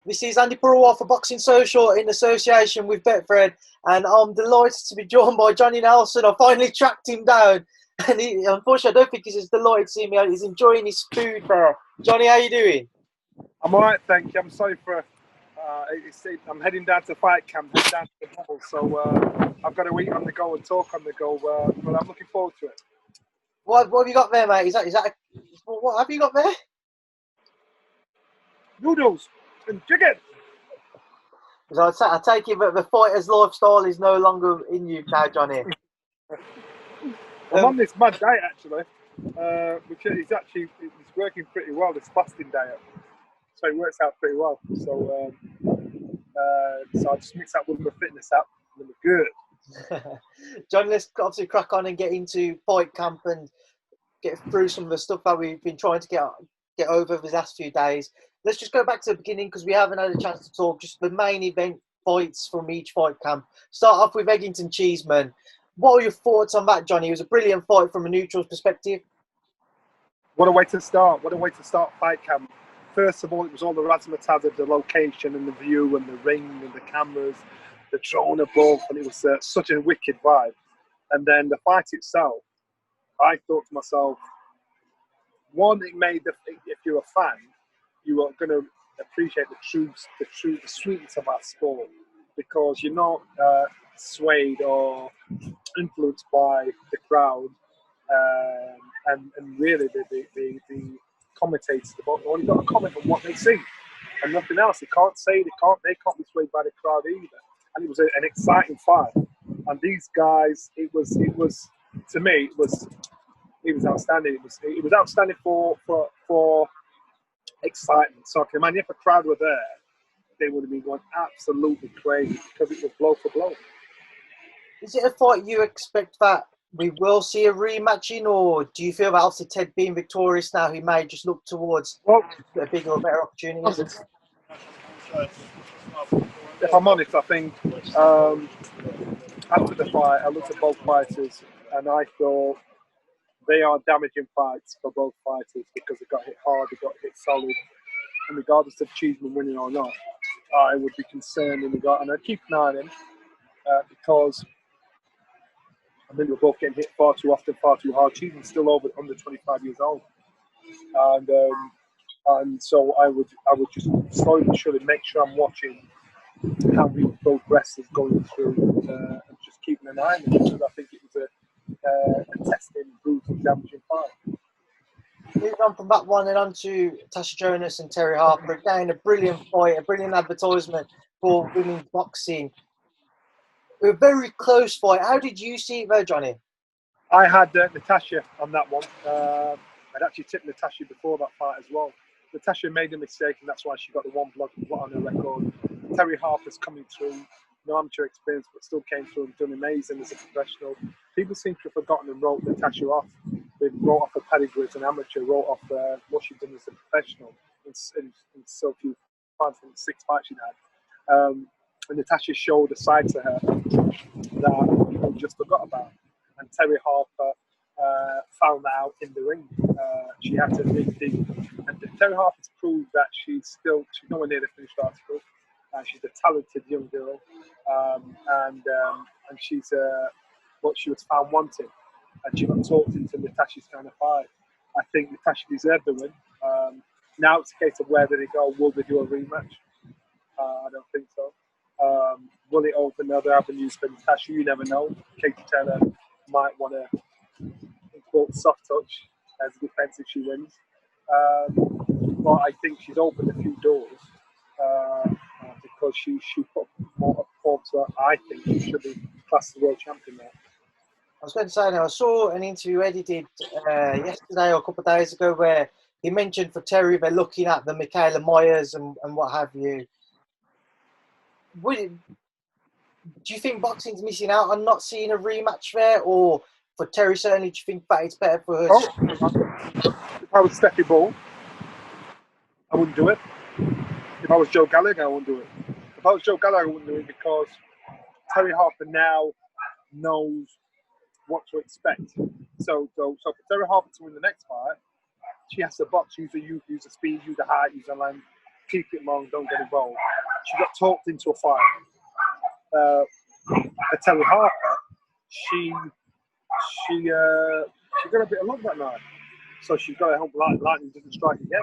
This is Andy Purewal for Boxing Social in association with Betfred, and I'm delighted to be joined by Johnny Nelson. I finally tracked him down, and unfortunately, I don't think he's as delighted to see me. He's enjoying his food there. Johnny, how you doing? I'm all right, thank you. I'm sorry for. I'm heading down to fight camp, heading down to the bubble, so I've got to eat on the go and talk on the go. But I'm looking forward to it. What have you got there, mate? What have you got there? Noodles and chicken. I take it that the fighter's lifestyle is no longer in you now, Johnny. I'm on this mad diet actually, which is working pretty well. This fasting diet, so it works out pretty well. So I just mix that with my fitness app, and we're good. Johnny, let's obviously crack on and get into fight camp and get through some of the stuff that we've been trying to get over the last few days. Let's just go back to the beginning because we haven't had a chance to talk. Just the main event fights from each fight camp. Start off with Eggington Cheeseman. What are your thoughts on that, Johnny? It was a brilliant fight from a neutral's perspective. What a way to start! What a way to start fight camp. First of all, it was all the razzmatazz of the location and the view and the ring and the cameras, the drone above, and it was such a wicked vibe. And then the fight itself, I thought to myself, one, it made if you're a fan, you are going to appreciate the sweetness of our sport because you're not swayed or influenced by the crowd, and really the commentators. They've only got to comment on what they see and nothing else. They can't be swayed by the crowd either. And it was an exciting fight. And these guys, it was to me, it was outstanding. It was outstanding for excitement. So I can imagine if a crowd were there, they would have been going absolutely crazy because it was blow for blow. Is it a fight you expect that we will see a rematch in, or do you feel that obviously Ted being victorious now, he may just look towards a bigger or better opportunity? If I'm honest, I think after the fight, I looked at both fighters and I thought they are damaging fights for both fighters because they got hit hard, they got hit solid, and regardless of Cheeseman winning or not, I would be concerned and I'd keep an eye on him because I think we're both getting hit far too often, far too hard. Cheeseman's still under 25 years old, and so I would just slowly but surely make sure I'm watching how both wrestlers going through and just keeping an eye on them because I think it was a testing, brutal, damaging fight. Moving on from that one and on to Tasha Jonas and Terry Harper. Again, a brilliant fight, a brilliant advertisement for women's boxing. A very close fight. How did you see it though, Johnny? I had Natasha on that one. I'd actually tipped Natasha before that fight as well. Natasha made a mistake and that's why she got the one blot on her record. Terry Harper's coming through, no amateur experience, but still came through and done amazing as a professional. People seem to have forgotten and wrote Natasha off. They wrote off her pedigree as an amateur, wrote off what she'd done as a professional in so few fights, in 6 fights she'd had. And Natasha showed a side to her that people just forgot about. And Terry Harper found that out in the ring. She had to dig deep. And Terry Harper's proved that she's nowhere near the finished article. She's a talented young girl, and she's what she was found wanting, and she got talked into Natasha's kind of fight. I think Natasha deserved the win. Now it's a case of where do they go? Will they do a rematch? I don't think so. Will it open other avenues for Natasha? You never know. Katie Taylor might want to quote soft touch as a defense if she wins, but I think she's opened a few doors. Because she put more performance that I think she should be classed as world champion there. I was going to say now, I saw an interview Eddie did yesterday or a couple of days ago where he mentioned for Terry they're looking at the Michaela Myers and what have you. Do you think boxing's missing out on not seeing a rematch there, or for Terry certainly, do you think that it's better for her? If I was Steffi Ball, I wouldn't do it. If I was Joe Gallagher, I wouldn't do it. If I was Joe Gallagher, I wouldn't do it because Terry Harper now knows what to expect. So for Terry Harper to win the next fight, she has to box, use the youth, use the speed, use the height, use the length, keep it long, don't get involved. She got talked into a fight. Terry Harper, she got a bit of luck that night, so she's got to hope lightning doesn't strike again.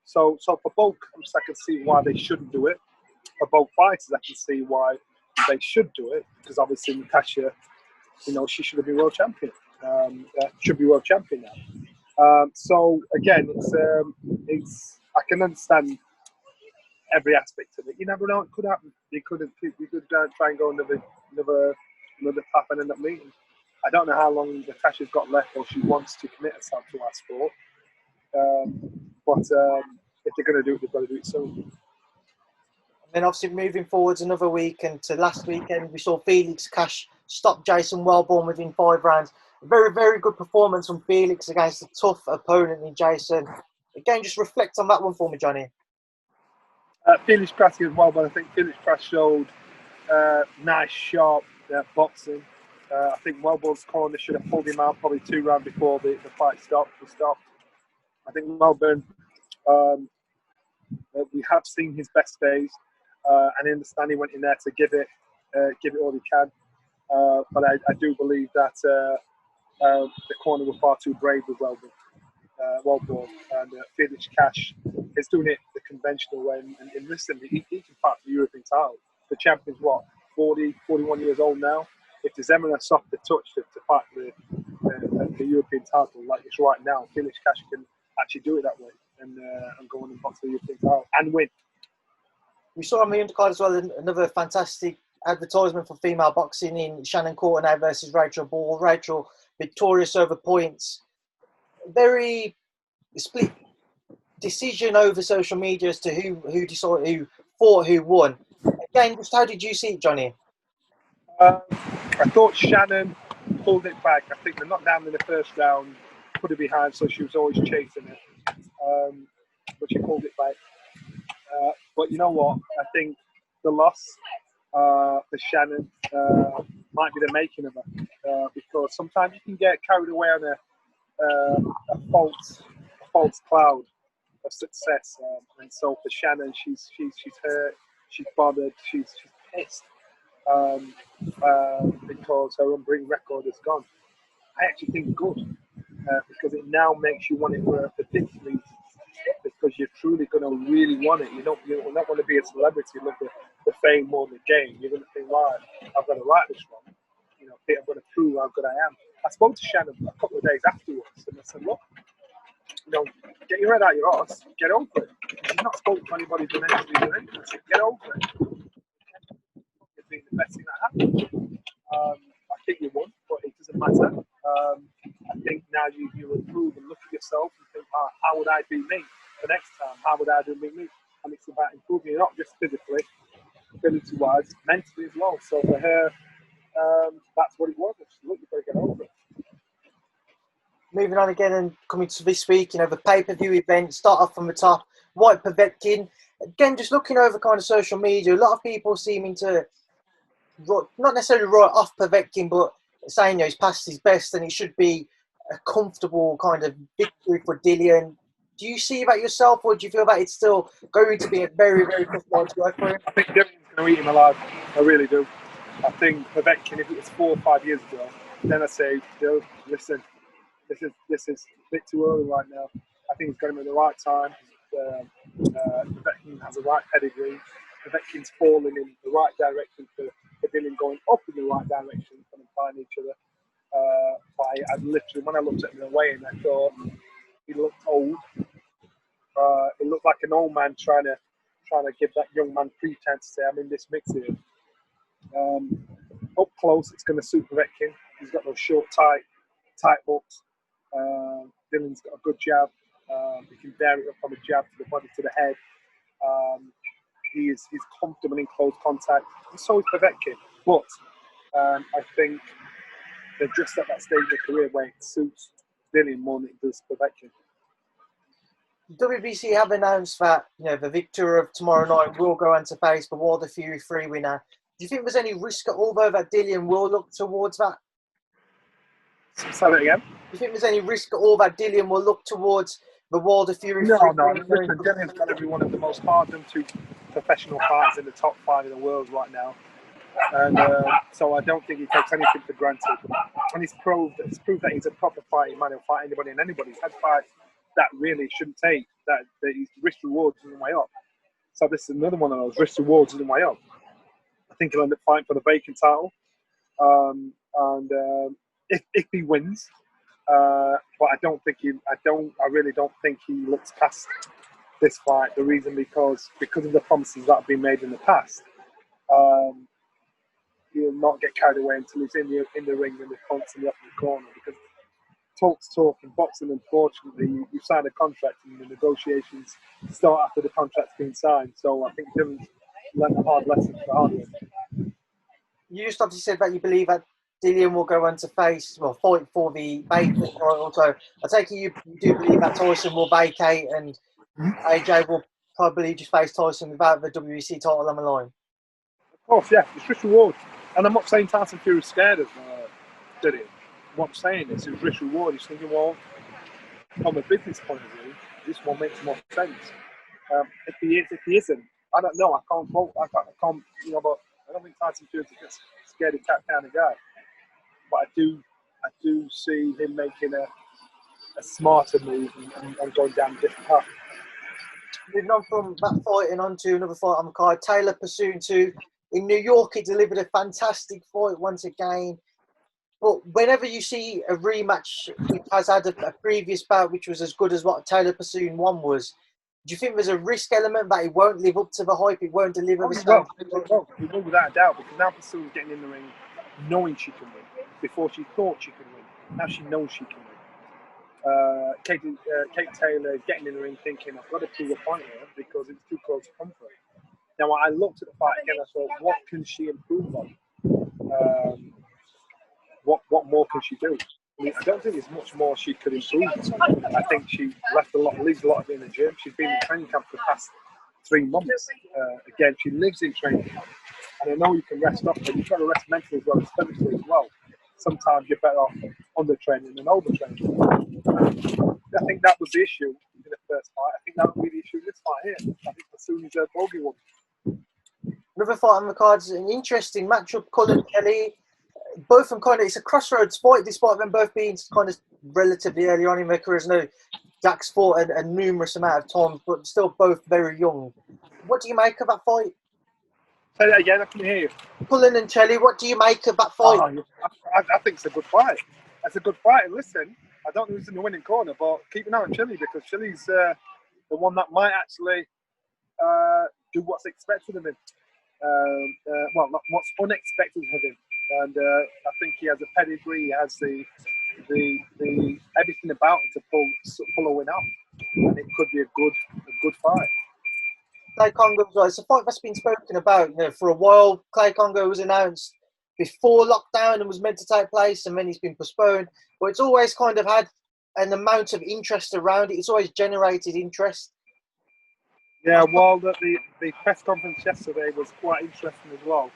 So for both camps, I can see why they shouldn't do it. For both fighters, I can see why they should do it, because obviously Natasha, she should have been world champion. Should be world champion now. So again, it's I can understand every aspect of it. You never know; it could happen. You could try and go another path and end up meeting. I don't know how long Natasha's got left, or she wants to commit herself to our sport. But if they're going to do it, they've got to do it soon. And then obviously moving forwards another week, and to last weekend we saw Felix Cash stop Jason Wellborn within 5 rounds. A very, very good performance from Felix against a tough opponent in Jason. Again, just reflect on that one for me, Johnny. Felix Cash as well, but I think Felix Cash showed nice, sharp boxing. I think Wellborn's corner should have pulled him out probably 2 rounds before the fight stopped. I think Wellborn, we have seen his best days, and I understand he went in there to give it all he can. But I do believe that the corner were far too brave with Wellborn, and Felix Cash is doing it the conventional way. And listen, he can fight for the European title. The champion's 40, 41 years old now. If there's ever a softer touch to fight for the European title like it's right now, Felix Cash can actually do it that way and go on and box for the European title and win. We saw on the undercard as well another fantastic advertisement for female boxing in Shannon versus Rachel Ball. Rachel victorious over points. Very split decision over social media as to who decided, who fought, who won. Again, just how did you see it, Johnny? I thought Shannon pulled it back. I think the knockdown in the first round put her behind, so she was always chasing it. But she pulled it back. But you know what? I think the loss for Shannon might be the making of her, because sometimes you can get carried away on a false cloud of success, and so for Shannon, she's hurt, she's bothered, she's pissed. Because her unbeaten record is gone. I actually think good, because it now makes you want it for victory, because you're truly going to really want it. You're not going to be a celebrity, you love the fame more than the game. You're going to think, right, I've got to right this one. I'm going to prove how good I am. I spoke to Shannon a couple of days afterwards, and I said, look, get your head out your arse, get over it. You've not spoken to anybody doing anything. I said, get over it. Being the best thing that happened. I think you won, but it doesn't matter. I think now you improve and look at yourself and think, how would I beat me the next time? How would I beat me? And it's about improving, not just physically, ability-wise, mentally as well. So for her, that's what it was. Look, you've got to get over it. Moving on again and coming to this week, the pay-per-view event, start off from the top. Whyte Povetkin. Again, just looking over kind of social media, a lot of people seeming to not necessarily write off Povetkin, but saying he's past his best and it should be a comfortable kind of victory for Dillian. Do you see that yourself, or do you feel that it's still going to be a very, very tough one to work for him? I think Dillian's going to eat him alive. I really do. I think Povetkin, if it was 4 or 5 years ago, then I say, listen, this is a bit too early right now. I think he's got him at the right time. Povetkin has the right pedigree. Povetkin's falling in the right direction for Dillian going up in the right direction for them find each other. I literally, when I looked at him away, and I thought he looked old. It looked like an old man trying to give that young man pretense to say, I'm in this mix here. Up close, it's going to suit Povetkin. He's got those short, tight hooks. Dillian's got a good jab. He can dare it up from a jab to the body, to the head. He's comfortable in close contact, and so is Povetkin. But I think they're just at that stage of their career where it suits Dillian more than it does Povetkin. WBC have announced that the victor of tomorrow night will go on to face the Wilder Fury 3 winner. Do you think there's any risk at all, though, that Dillian will look towards that? Say that again. Do you think there's any risk at all that Dillian will look towards the Wilder Fury No, fight? no. Listen, Dillian's got to be one of the most hardened two professional fighters in the top 5 in the world right now. And so I don't think he takes anything for granted. And it's proved that he's a proper fighting man. He'll fight anybody and anybody. He's had fights that really shouldn't take, that his risk rewards isn't way up. So this is another one of those risk rewards isn't way up. I think he'll end up fighting for the vacant title. If he wins, but I really don't think he looks past this fight. The reason because of the promises that have been made in the past. He'll not get carried away until he's in the ring and the front's in the upper corner, because talk in boxing, unfortunately, you sign a contract and the negotiations start after the contract's been signed. So I think Dylan's learned a hard lesson for the hard way. You just obviously said that you believe that Dillian will go on to fight for the vacant title. So I take it you do believe that Tyson will vacate and AJ will probably just face Tyson without the WEC title on the line. Of course, yeah, it's risk reward. And I'm not saying Tyson Fury's scared of Dillian. What I'm saying is it's risk reward. He's thinking, well, from a business point of view, this one makes more sense. If he isn't, I don't know. I can't vote. I can't, but I don't think Tyson Fury's a scared of cat kind of guy. But I do see him making a smarter move and going down a different path. Moving on from that fight and on to another fight on the card, Taylor Pursuit 2. In New York, he delivered a fantastic fight once again. But whenever you see a rematch which has had a previous bout which was as good as what Taylor Pursuit 1 was, do you think there's a risk element that it won't live up to the hype, it won't deliver the same? It will without a doubt, because now Pursuit's getting in the ring knowing she can win. Before she thought she could win, now she knows she can win. Kate Taylor getting in the ring thinking, I've got to prove a point here because it's too close to comfort. Now, I looked at the fight again, I thought, what can she improve on? What more can she do? I mean, I don't think there's much more she could improve. I think she leaves a lot of it in the gym. She's been in training camp for the past 3 months. Again, she lives in training camp. And I know you can rest up, but you've got to rest mentally as well as physically as well. Sometimes you're better off under-training than over-training. I think that was the issue in the first fight. I think that will be the issue in this fight here. I think as soon as a bogey one. Another fight on the cards, an interesting matchup, Cullen Kelly. Both of them kind of, it's a crossroads fight, despite them both being kind of relatively early on in their careers. No, Jack's fought a numerous amount of times, but still both very young. What do you make of that fight? Say that again, I can hear you. Cullen and Chelly, what do you make of that fight? I think it's a good fight. It's a good fight. And listen, I don't know who's in the winning corner, but keep an eye on Chelly, because Chelly's the one that might actually do what's expected of him. Not what's unexpected of him. And I think he has a pedigree. He has the everything about him to pull a win out, and it could be a good fight. Clay Congo, it's a fight that's been spoken about for a while. Clay Congo was announced before lockdown and was meant to take place, and then he's been postponed. But it's always kind of had an amount of interest around it. It's always generated interest. Yeah, well, the press conference yesterday was quite interesting as well.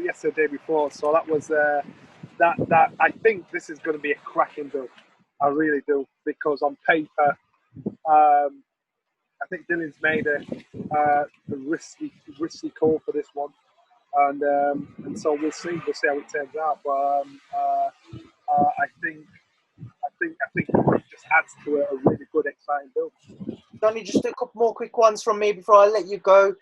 Yesterday before, so that was that. I think this is going to be a cracking build. I really do, because on paper, I think Dylan's made a risky call for this one, and so we'll see how it turns out. But I think it just adds to a really good, exciting build. Johnny, just a couple more quick ones from me before I let you go.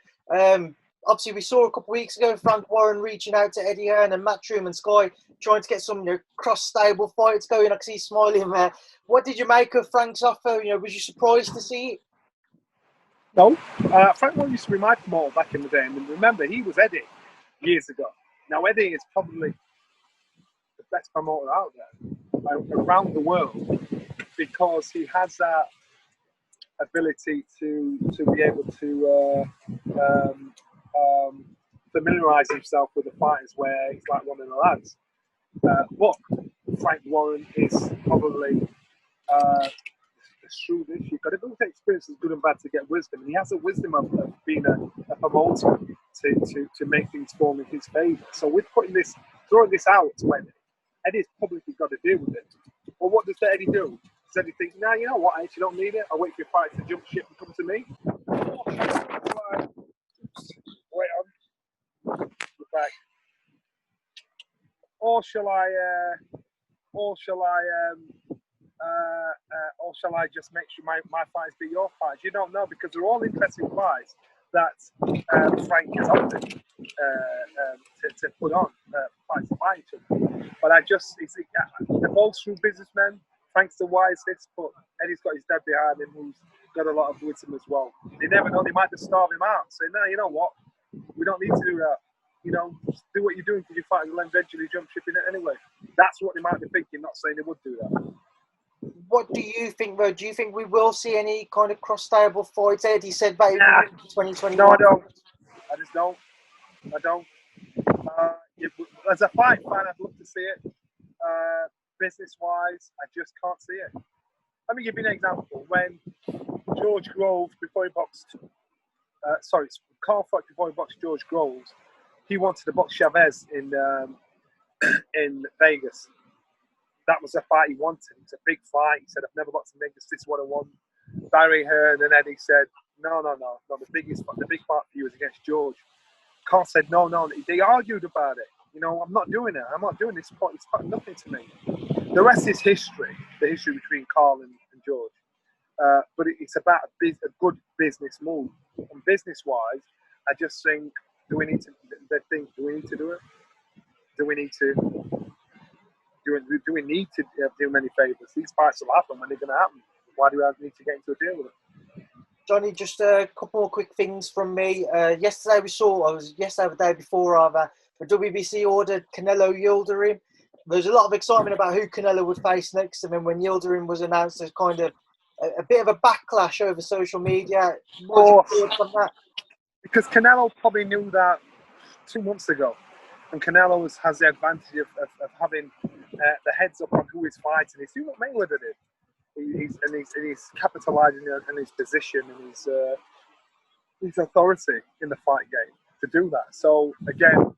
Obviously, we saw a couple of weeks ago Frank-Warren reaching out to Eddie Hearn and Matchroom and Sky, trying to get some cross-stable fights going. I can see he's smiling there. What did you make of Frank's offer? Was you surprised to see it? No. Frank-Warren used to be my promoter back in the day. And remember, he was Eddie years ago. Now, Eddie is probably the best promoter out there around the world, because he has that ability to be able to familiarise himself with the fighters where he's like one of the lads. But Frank-Warren is probably the shrewdest. You've got to go to experience as good and bad to get wisdom. And he has a wisdom of being a promoter to make things fall in his favour. So with throwing this out to Eddie, Eddie's publicly got to deal with it. Well, what does Eddie do? Said you think, nah, you know what? I actually don't need it. I'll wait for your fight to jump ship and come to me. Wait on. Back. Or shall I just make sure my fights be your fights? You don't know, because they're all interesting fights that Frank is opting to put on fights to fight each other. But they're both true businessmen. Frank's the wisest, but Eddie's got his dad behind him who's got a lot of wisdom as well. They never know, they might just starve him out. Say, no, you know what? We don't need to do that. You know, just do what you're doing, because your fight will eventually jump ship in it anyway. That's what they might be thinking, not saying they would do that. What do you think, though? Do you think we will see any kind of cross-stable fights? Eddie said back in 2021. No, I don't. I just don't. I don't. As a fight fan, I'd love to see it. Business-wise, I just can't see it. Let me give you an example. When George Groves, before he boxed, Carl Fox, before he boxed George Groves, he wanted to box Chavez in Vegas. That was a fight he wanted. It was a big fight. He said, I've never boxed in Vegas. This is what I want. Barry Hearn and Eddie said, no. The big fight for you is against George. Carl said, no. They argued about it. You know, I'm not doing it. I'm not doing this. It's got nothing to me. The rest is history. The history between Carl and George. But it's about a good business move. And business-wise, I just think, do we need to do it? Do we need to do many favours? These fights will happen when they're going to happen. Why do we need to get into a deal with it? Johnny, just a couple more quick things from me. Yesterday the day before, rather, the WBC ordered Canelo-Yildirim. There's a lot of excitement about who Canelo would face next, and then when Yildirim was announced, there's kind of a bit of a backlash over social media. What do you thought from that? Because Canelo probably knew that 2 months ago, and Canelo has the advantage of having the heads up on who he's fighting. He's doing what Mayweather did. He's capitalising on his position and his authority in the fight game to do that. So again,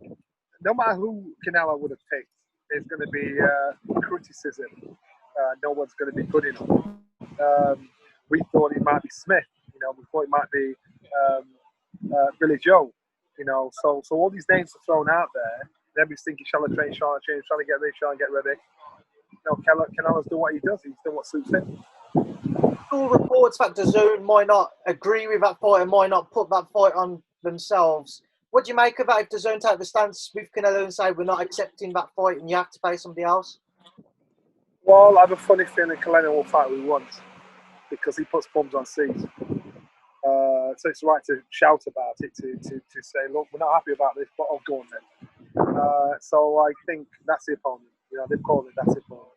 no matter who Canelo would have picked, there's going to be criticism. No one's going to be good enough. We thought it might be Smith. You know, we thought it might be Billy Joe. You know, so all these names are thrown out there. And everybody's thinking, shall I train, trying to get ready, trying to get ready. No, Canelo's doing what he does. He's doing what suits him. All reports that DAZN might not agree with that fight and might not put that fight on themselves. What do you make of that if DAZN take the stance with Canelo and say we're not accepting that fight and you have to pay somebody else? Well, I have a funny feeling Canelo will fight who he wants because he puts bums on seats. So it's right to shout about it, to say, look, we're not happy about this, but I'll go on then. So I think that's the opponent. You know, they've called it, that's the opponent.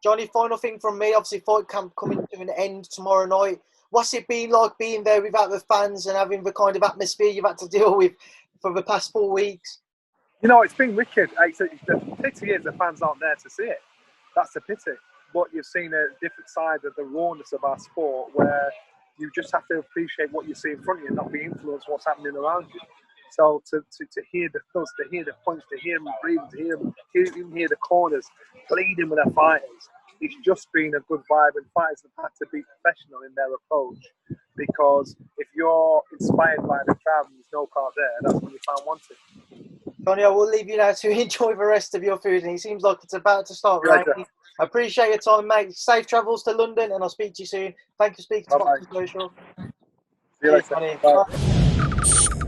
Johnny, final thing from me. Obviously, fight camp coming to an end tomorrow night. What's it been like being there without the fans and having the kind of atmosphere you've had to deal with for the past 4 weeks? You know, it's been wicked. The pity is the fans aren't there to see it. That's the pity. But you've seen a different side of the rawness of our sport where you just have to appreciate what you see in front of you and not be influenced what's happening around you. So to hear the thuds, to hear the punch, to hear them breathing, to hear the corners pleading with their fighters, it's just been a good vibe, and fighters have had to be professional in their approach, because if you're inspired by the crowd and there's no crowd there, that's when you found wanted. Johnny, I will leave you now to enjoy the rest of your food, and it seems like it's about to start raining. I appreciate your time, mate. Safe travels to London, and I'll speak to you soon. Thank you for speaking to Boxing Social. See you later. Johnny. Bye.